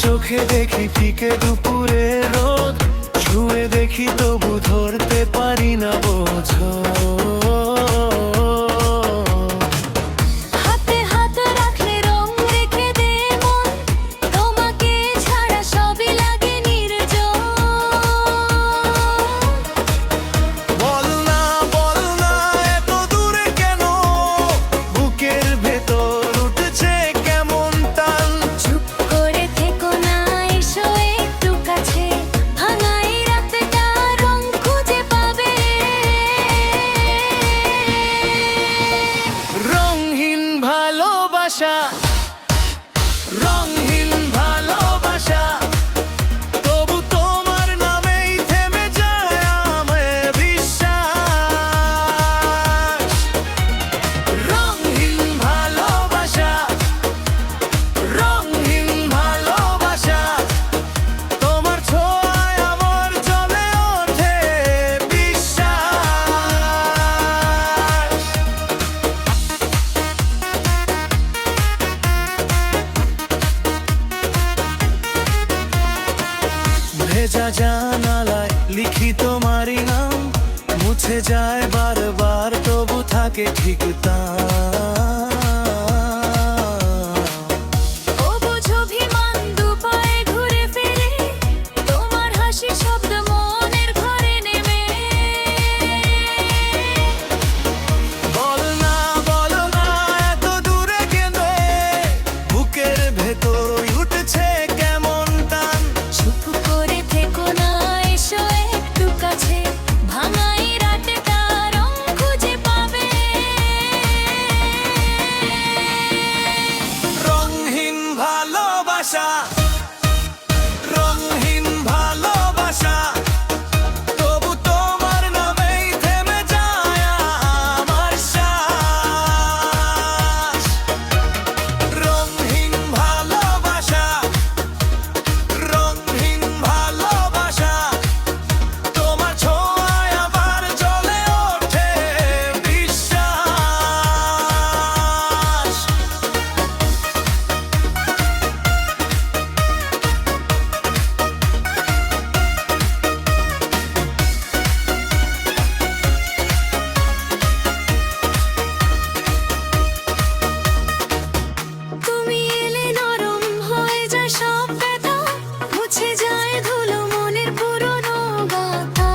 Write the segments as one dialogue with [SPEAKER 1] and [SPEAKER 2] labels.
[SPEAKER 1] চোখে দেখি ফিকে দুপুরে রোদ, ছুঁয়ে দেখি তবু ধরতে পারি না বোঝো।
[SPEAKER 2] হাতে হাত রাখলে রং রেখে দে মন, তোমাকে ছাড়া সবই লাগে নির্জন।
[SPEAKER 1] বল না এত দূরে কেন, বুকের ভেতর উঠছে কেমন টান।
[SPEAKER 2] চুপ করে থেকো না, এসো একটু কাছে, ভাঙাই রাতটা রং খুঁজে পাবে।
[SPEAKER 1] রঙহীন ভালোবাসা, রঙহীন ভালোবাসা, তবু তোমার নামেই থেমে যায় আমার বিশ্বাস। রঙহীন ভালোবাসা, রঙহীন ভালোবাসা, তোমার ছোঁয়ায় আমার জ্বলে ওঠে বিশ্বাস। ভেজা জানালায় লিখি তোমারই নাম, মুছে যায় বারবার তবু থাকে ঠিক তা।
[SPEAKER 2] ও বুঝো অভিমান দুপায়ে ঘুরে ফিরে, তোমার হাসি শব্দ মনের ঘরে নেমে।
[SPEAKER 1] বল না এত দূরে কেন, বুকের ভেতর উঠছে কেমন টান।
[SPEAKER 2] চুপ করে থেকো না, এসো একটু কাছে, ভাঙাই রাতটা রং খুঁজে পাবে।
[SPEAKER 1] রঙহীন ভালোবাসা, রঙহীন ভালোবাসা, তবু তোমার নামেই থেমে যায় আমার শ্বাস। রঙহীন ভালোবাসা, রঙহীন ভালোবাসা, তোমার ছোঁয়ায় আবার জ্বলে ওঠে বিশ্বাস।
[SPEAKER 2] তুমি এলে নরম হয়ে যায় সব ব্যথা, মুছে যায় ধুলো মনের পুরনো গাথা।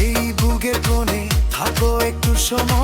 [SPEAKER 1] এই বুকের কোণে থাকো একটু সময়,